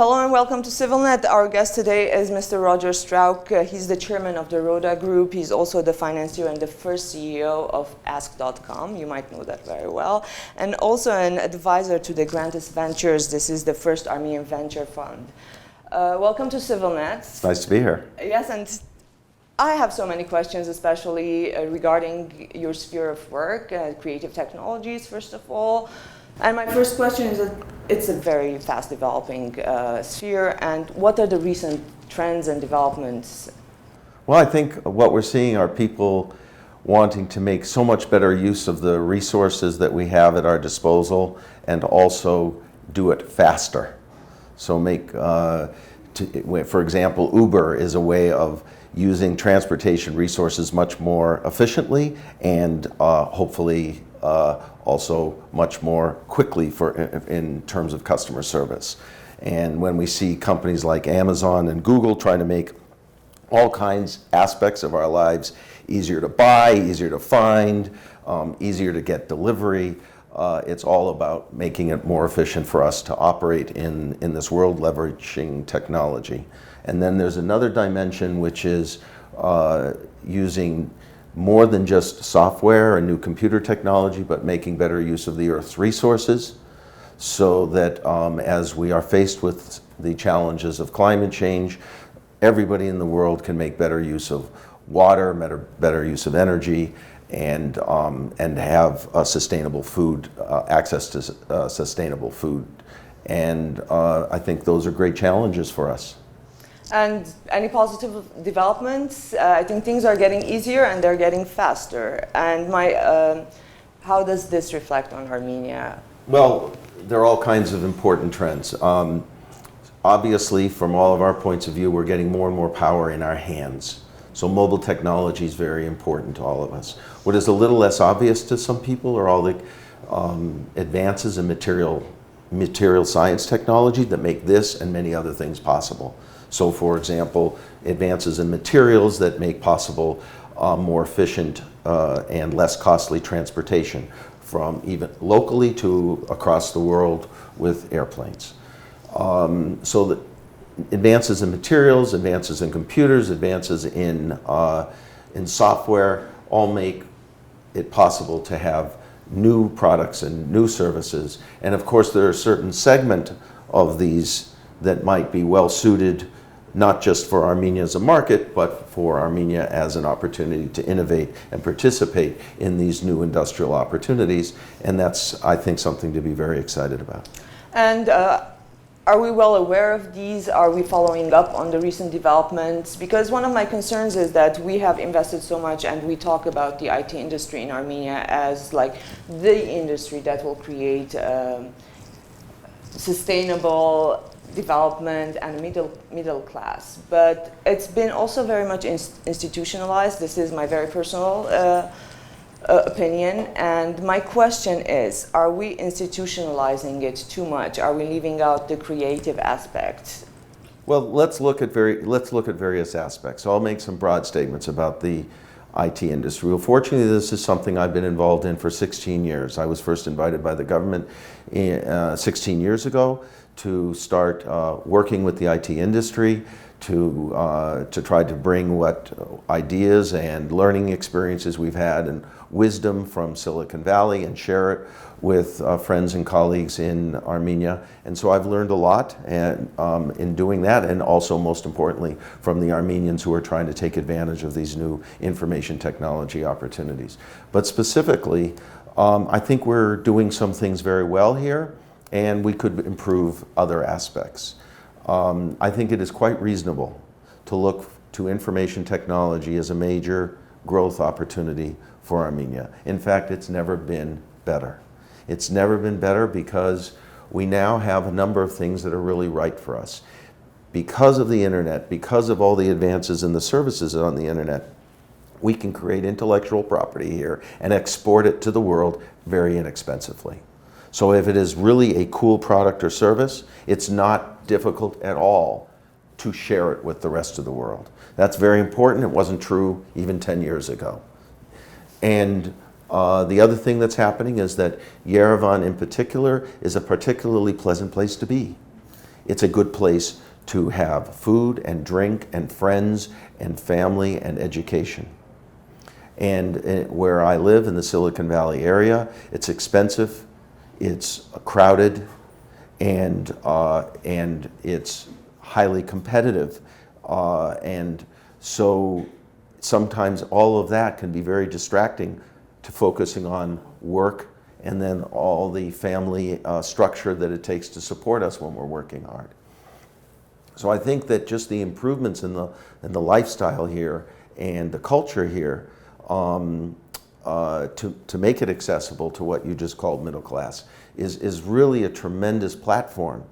Hello and welcome to CivilNet. Our guest today is Mr. Roger Strauch. He's the chairman of the Rhoda Group. He's also the financier and the first CEO of Ask.com. You might know that very well. And also an advisor to the Grantis Ventures. This is the first Armenian venture fund. Welcome to CivilNet. It's nice to be here. Yes, and I have so many questions, especially regarding your sphere of work, creative technologies, first of all. And my first question is that it's a very fast developing sphere, and what are the recent trends and developments? Well, I think what we're seeing are people wanting to make so much better use of the resources that we have at our disposal and also do it faster. So for example, Uber is a way of using transportation resources much more efficiently and hopefully also much more quickly in terms of customer service. And when we see companies like Amazon and Google trying to make all kinds aspects of our lives easier to buy, easier to find, easier to get delivery, it's all about making it more efficient for us to operate in this world, leveraging technology. And then there's another dimension, which is using more than just software and new computer technology, but making better use of the Earth's resources, so that as we are faced with the challenges of climate change, everybody in the world can make better use of water, better use of energy, and have sustainable food, access to sustainable food. And I think those are great challenges for us. And any positive developments? I think things are getting easier and they're getting faster. And how does this reflect on Armenia? Well, there are all kinds of important trends. Obviously, from all of our points of view, we're getting more and more power in our hands. So mobile technology is very important to all of us. What is a little less obvious to some people are all the advances in material science technology that make this and many other things possible. So for example, advances in materials that make possible more efficient and less costly transportation from even locally to across the world with airplanes. So the advances in materials, advances in computers, advances in software all make it possible to have new products and new services. And of course there are a certain segment of these that might be well suited not just for Armenia as a market, but for Armenia as an opportunity to innovate and participate in these new industrial opportunities. And that's, I think, something to be very excited about. And are we well aware of these? Are we following up on the recent developments? Because one of my concerns is that we have invested so much and we talk about the IT industry in Armenia as like the industry that will create sustainable development and middle class, but it's been also very much institutionalized. This is my very personal opinion, and my question is, are we institutionalizing it too much? Are we leaving out the creative aspects? Well, let's look at various aspects. So I'll make some broad statements about the IT industry. Well, fortunately, this is something I've been involved in for 16 years. I was first invited by the government 16 years ago to start working with the IT industry to try to bring what ideas and learning experiences we've had and wisdom from Silicon Valley and share it with friends and colleagues in Armenia. And so I've learned a lot in doing that, and also most importantly from the Armenians who are trying to take advantage of these new information technology opportunities. But specifically, I think we're doing some things very well here, and we could improve other aspects. I think it is quite reasonable to look to information technology as a major growth opportunity for Armenia. In fact, it's never been better. It's never been better because we now have a number of things that are really right for us. Because of the internet, because of all the advances in the services on the internet, we can create intellectual property here and export it to the world very inexpensively. So if it is really a cool product or service, it's not difficult at all to share it with the rest of the world. That's very important. It wasn't true even 10 years ago. And the other thing that's happening is that Yerevan in particular is a particularly pleasant place to be. it's a good place to have food and drink and friends and family and education. And where I live in the Silicon Valley area, it's expensive, it's crowded, and it's highly competitive. And so sometimes all of that can be very distracting to focusing on work and then all the family structure that it takes to support us when we're working hard. So I think that just the improvements in the lifestyle here and the culture here to make it accessible to what you just called middle class is really a tremendous platform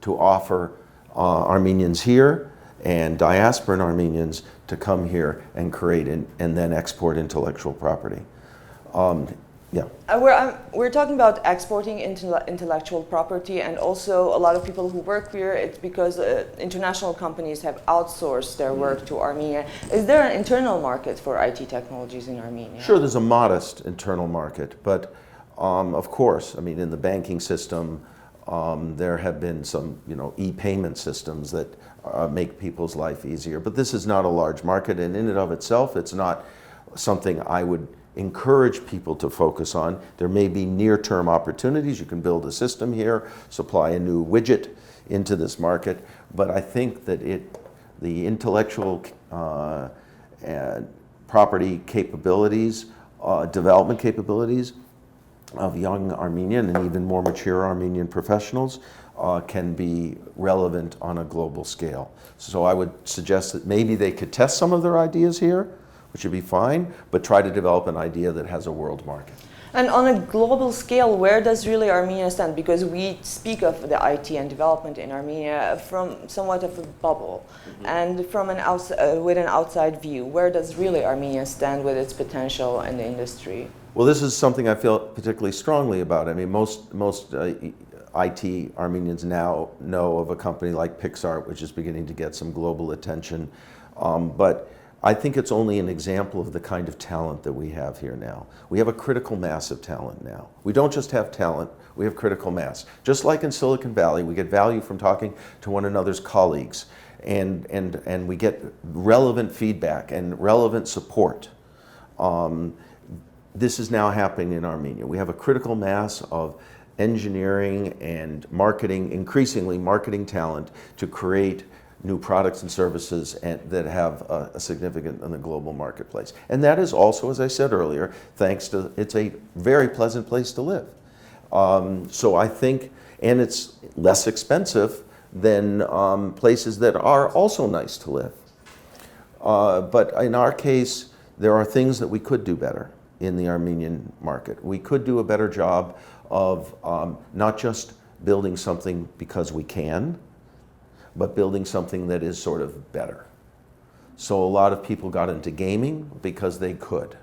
to offer Armenians here and diasporan Armenians to come here and create and then export intellectual property. Yeah. We're talking about exporting intellectual property, and also a lot of people who work here, it's because international companies have outsourced their work to Armenia. Is there an internal market for IT technologies in Armenia? Sure, there's a modest internal market, but of course, I mean, in the banking system, there have been some, e-payment systems that make people's life easier. But this is not a large market, and in and of itself, it's not something I would encourage people to focus on. There may be near-term opportunities. You can build a system here, supply a new widget into this market, but I think that the intellectual property capabilities, development capabilities of young Armenian and even more mature Armenian professionals can be relevant on a global scale. So I would suggest that maybe they could test some of their ideas here, which would be fine, but try to develop an idea that has a world market. And on a global scale, where does really Armenia stand? Because we speak of the IT and development in Armenia from somewhat of a bubble. Mm-hmm. And from with an outside view, where does really Armenia stand with its potential in the industry? Well, this is something I feel particularly strongly about. I mean, most IT Armenians now know of a company like Pixart, which is beginning to get some global attention. But I think it's only an example of the kind of talent that we have here now. We have a critical mass of talent now. We don't just have talent, we have critical mass. Just like in Silicon Valley, we get value from talking to one another's colleagues, and we get relevant feedback and relevant support. This is now happening in Armenia. We have a critical mass of engineering and marketing, increasingly marketing talent to create new products and services that have a significant in the global marketplace. And that is also, as I said earlier, thanks to, it's a very pleasant place to live. So I think, and it's less expensive than places that are also nice to live. But in our case, there are things that we could do better in the Armenian market. We could do a better job of not just building something because we can, but building something that is sort of better. So a lot of people got into gaming because they could.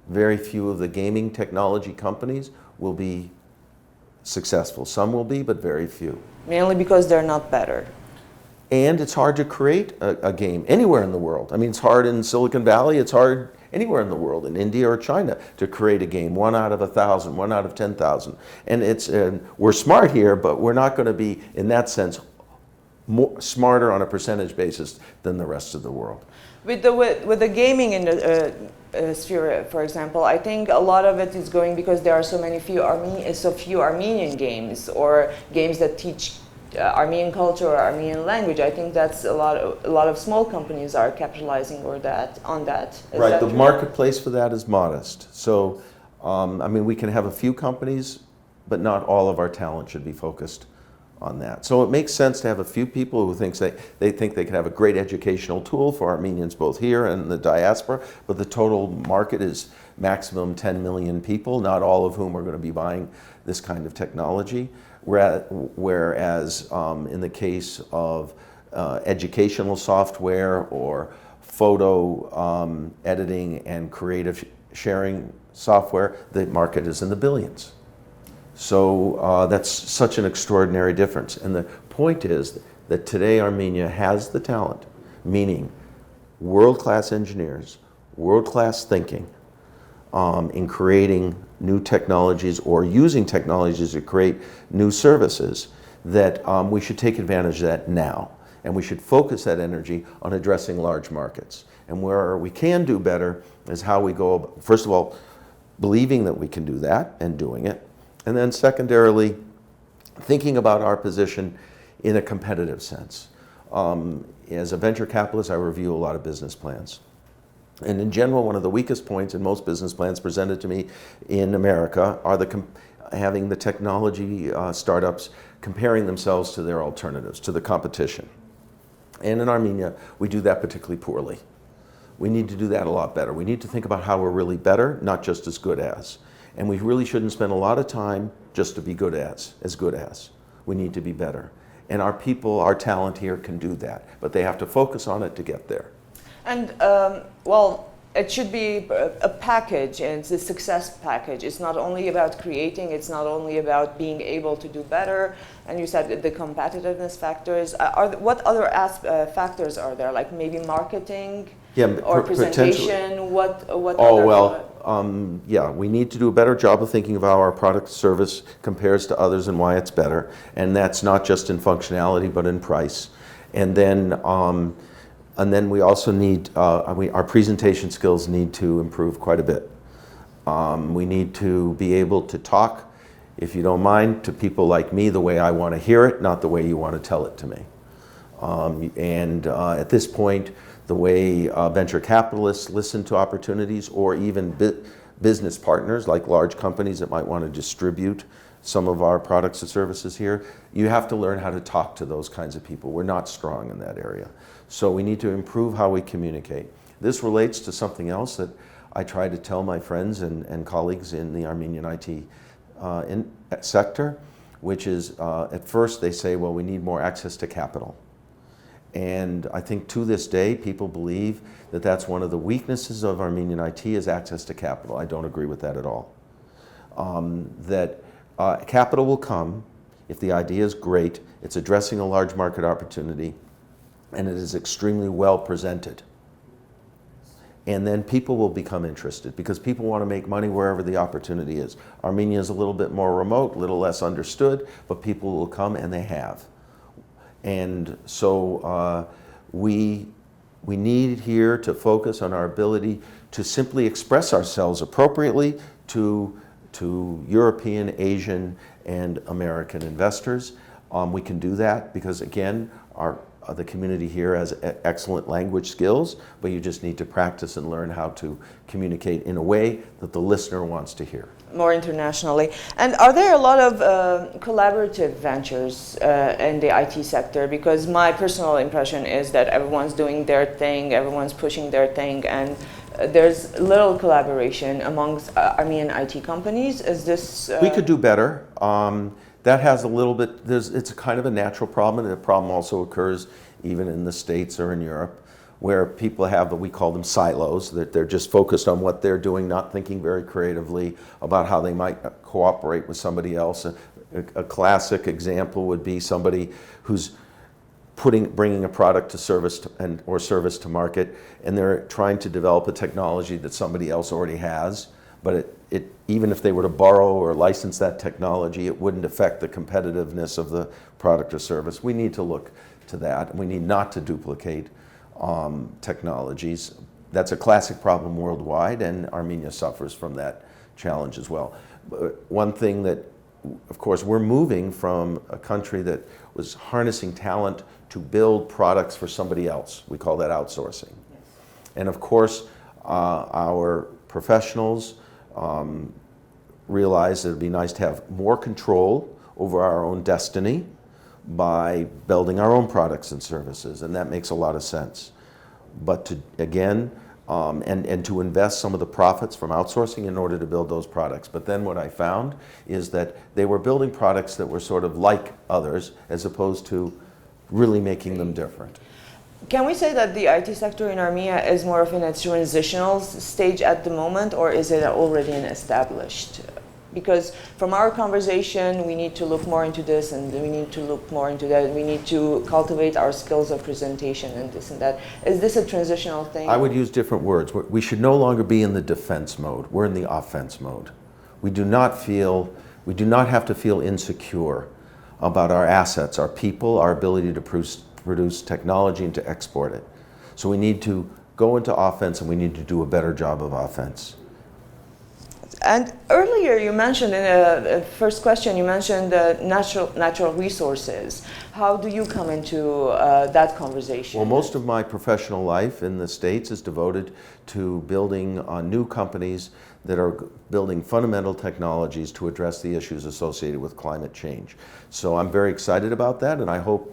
Very few of the gaming technology companies will be successful. Some will be, but very few. Mainly because they're not better. And it's hard to create a game anywhere in the world. I mean, it's hard in Silicon Valley, it's hard anywhere in the world, in India or China, to create a game, 1 out of 1,000, 1 out of 10,000. And it's, we're smart here, but we're not going to be, in that sense, smarter on a percentage basis than the rest of the world. With the gaming in the sphere, for example, I think a lot of it is going because there are so few Armenian games, or games that teach Armenian culture or Armenian language. I think that's a lot of small companies are capitalizing on that. Right, the marketplace for that is modest. So, I mean, we can have a few companies, but not all of our talent should be focused on that. So it makes sense to have a few people who think they can have a great educational tool for Armenians both here and the diaspora, but the total market is maximum 10 million people, not all of whom are going to be buying this kind of technology. Whereas in the case of educational software or photo editing and creative sharing software, the market is in the billions. So that's such an extraordinary difference. And the point is that today Armenia has the talent, meaning world-class engineers, world-class thinking in creating new technologies or using technologies to create new services that we should take advantage of that now. And we should focus that energy on addressing large markets. And where we can do better is how we go, first of all, believing that we can do that and doing it. And then secondarily, thinking about our position in a competitive sense. As a venture capitalist, I review a lot of business plans. And in general, one of the weakest points in most business plans presented to me in America are having the technology startups comparing themselves to their alternatives, to the competition. And in Armenia, we do that particularly poorly. We need to do that a lot better. We need to think about how we're really better, not just as good as. And we really shouldn't spend a lot of time just to be good as good as. We need to be better. And our people, our talent here can do that, but they have to focus on it to get there. And well, it should be a package, and it's a success package. It's not only about creating, it's not only about being able to do better. And you said the competitiveness factors. What other factors are there, like maybe marketing or presentation? What yeah, we need to do a better job of thinking of how our product service compares to others and why it's better. And that's not just in functionality, but in price. And then we also need, our presentation skills need to improve quite a bit. We need to be able to talk, if you don't mind, to people like me the way I want to hear it, not the way you want to tell it to me. At this point, the way venture capitalists listen to opportunities, or even business partners like large companies that might want to distribute some of our products and services here, you have to learn how to talk to those kinds of people. We're not strong in that area. So we need to improve how we communicate. This relates to something else that I try to tell my friends and colleagues in the Armenian IT sector, which is at first they say, well, we need more access to capital. And I think to this day, people believe that that's one of the weaknesses of Armenian IT is access to capital. I don't agree with that at all. Capital will come if the idea is great, it's addressing a large market opportunity, and it is extremely well presented. And then people will become interested because people want to make money wherever the opportunity is. Armenia is a little bit more remote, a little less understood, but people will come, and they have. And so we need here to focus on our ability to simply express ourselves appropriately to European, Asian, and American investors. We can do that because, again, the community here has excellent language skills, but you just need to practice and learn how to communicate in a way that the listener wants to hear. More internationally. And are there a lot of collaborative ventures in the IT sector? Because my personal impression is that everyone's doing their thing, everyone's pushing their thing, and there's little collaboration amongst Armenian IT companies. Is this... We could do better. That has a little bit, it's a kind of a natural problem, and the problem also occurs even in the States or in Europe, where people have what we call them silos, that they're just focused on what they're doing, not thinking very creatively about how they might cooperate with somebody else. A classic example would be somebody who's bringing a product to service or service to market, and they're trying to develop a technology that somebody else already has, but even if they were to borrow or license that technology, it wouldn't affect the competitiveness of the product or service. We need to look to that. We need not to duplicate technologies. That's a classic problem worldwide, and Armenia suffers from that challenge as well. But one thing that, of course, we're moving from a country that was harnessing talent to build products for somebody else. We call that outsourcing. Yes. And of course, our professionals realize that it'd be nice to have more control over our own destiny by building our own products and services, and that makes a lot of sense. But to, again, and to invest some of the profits from outsourcing in order to build those products. But then what I found is that they were building products that were sort of like others as opposed to really making them different. Can we say that the IT sector in Armenia is more of in a transitional stage at the moment, or is it already an established? Because from our conversation, we need to look more into this, and we need to look more into that. We need to cultivate our skills of presentation and this and that. Is this a transitional thing? I would use different words. We should no longer be in the defense mode. We're in the offense mode. We do not have to feel insecure about our assets, our people, our ability to produce technology and to export it. So we need to go into offense, and we need to do a better job of offense. And earlier you mentioned in a first question, you mentioned natural resources. How do you come into that conversation? Well, most of my professional life in the States is devoted to building new companies that are building fundamental technologies to address the issues associated with climate change. So I'm very excited about that, and I hope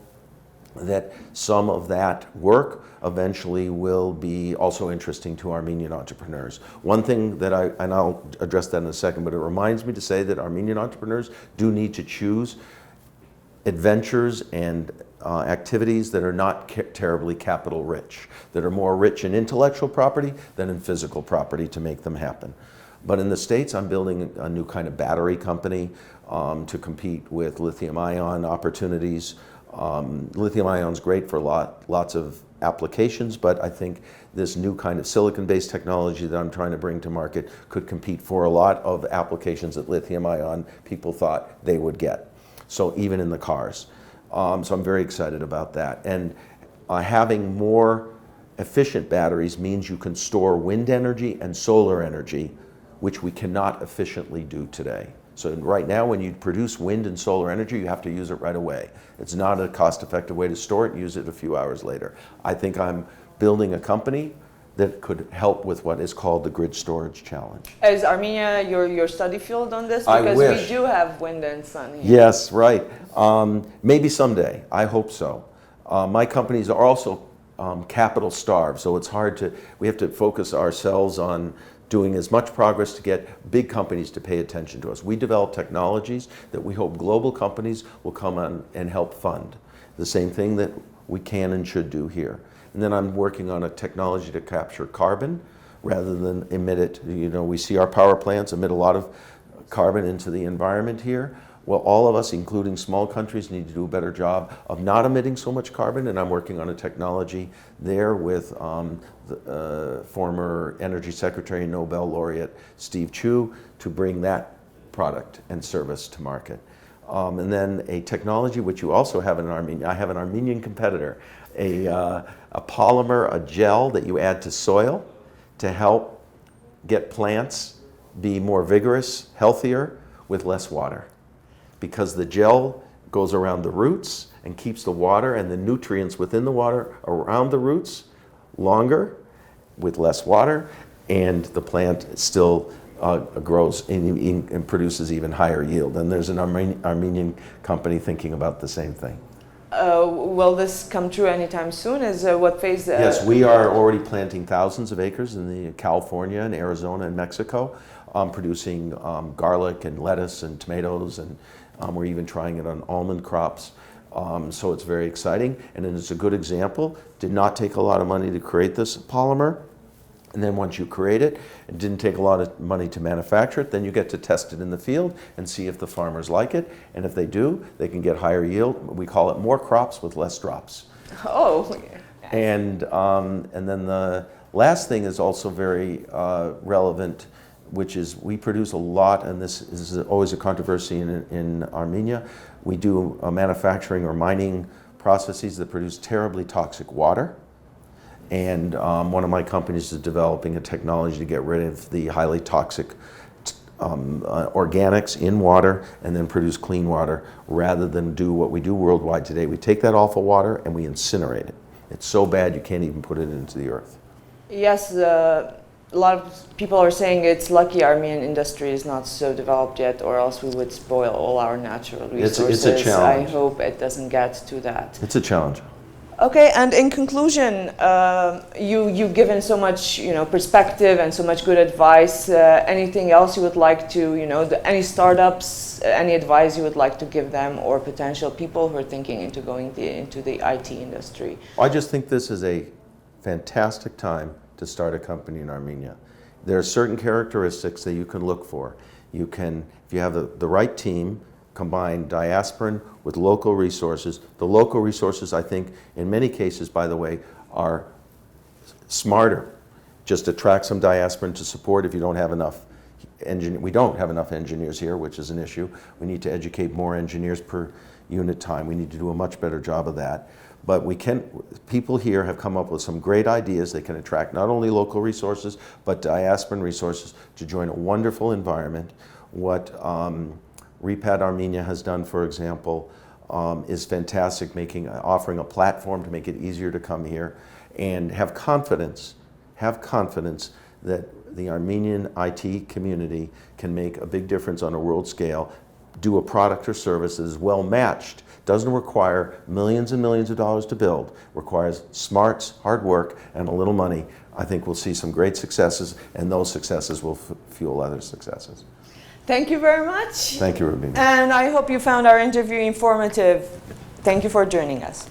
that some of that work eventually will be also interesting to Armenian entrepreneurs. One thing that and I'll address that in a second, but it reminds me to say that Armenian entrepreneurs do need to choose adventures and activities that are not terribly capital rich, that are more rich in intellectual property than in physical property to make them happen. But in the States, I'm building a new kind of battery company to compete with lithium-ion opportunities. Lithium-ion is great for lots of applications, but I think this new kind of silicon-based technology that I'm trying to bring to market could compete for a lot of applications that lithium-ion people thought they would get. So even in the cars. So I'm very excited about that. And having more efficient batteries means you can store wind energy and solar energy, which we cannot efficiently do today. So right now, when you produce wind and solar energy, you have to use it right away. It's not a cost-effective way to store it and use it a few hours later. I think I'm building a company that could help with what is called the grid storage challenge. Is Armenia your study field on this? I Because wish. we do have wind and sun here. Yes, right. Maybe someday. I hope so. My companies are also capital starved, so it's hard to, we have to focus ourselves on doing as much progress to get big companies to pay attention to us. We develop technologies that we hope global companies will come on and help fund. The same thing that we can and should do here. And then I'm working on a technology to capture carbon rather than emit it. You know, we see our power plants emit a lot of carbon into the environment here. Well, all of us, including small countries, need to do a better job of not emitting so much carbon, and I'm working on a technology there with the former Energy Secretary and Nobel laureate Steve Chu to bring that product and service to market. And then a technology which you also have in Armenia. I have an Armenian competitor, a polymer, a gel that you add to soil to help get plants be more vigorous, healthier, with less water. Because the gel goes around the roots and keeps the water and the nutrients within the water around the roots longer with less water, and the plant still grows and produces even higher yield. And there's an Armenian company thinking about the same thing. Will this come true anytime soon? Is what phase? Yes, we are already planting thousands of acres in California and Arizona and Mexico, producing garlic and lettuce and tomatoes, and we're even trying it on almond crops. So it's very exciting, and it's a good example. Did not take a lot of money to create this polymer. And then once you create it, it didn't take a lot of money to manufacture it, then you get to test it in the field and see if the farmers like it. And if they do, they can get higher yield. We call it more crops with less drops. Oh, yeah. And then the last thing is also very relevant, which is we produce a lot, and this is always a controversy in Armenia. We do manufacturing or mining processes that produce terribly toxic water. And one of my companies is developing a technology to get rid of the highly toxic organics in water and then produce clean water rather than do what we do worldwide today. We take that awful water and we incinerate it. It's so bad you can't even put it into the earth. Yes, a lot of people are saying it's lucky Armenian industry is not so developed yet, or else we would spoil all our natural resources. It's a challenge. I hope it doesn't get to that. It's a challenge. Okay, and in conclusion, you've given so much, perspective and so much good advice. Anything else you would like to, any startups, any advice you would like to give them, or potential people who are thinking into going into the IT industry? I just think this is a fantastic time to start a company in Armenia. There are certain characteristics that you can look for. You can, if you have the right team, combine diasporan with local resources. The local resources, I think, in many cases, by the way, are smarter. Just attract some diasporan to support if you don't have enough we don't have enough engineers here, which is an issue. We need to educate more engineers per unit time. We need to do a much better job of that. But people here have come up with some great ideas. They can attract not only local resources, but diasporan resources to join a wonderful environment. What REPAD Armenia has done, for example, is fantastic, offering a platform to make it easier to come here, and have confidence that the Armenian IT community can make a big difference on a world scale, do a product or service that is well matched, doesn't require millions and millions of dollars to build, requires smarts, hard work, and a little money. I think we'll see some great successes, and those successes will fuel other successes. Thank you very much. Thank you, Rubina. And I hope you found our interview informative. Thank you for joining us.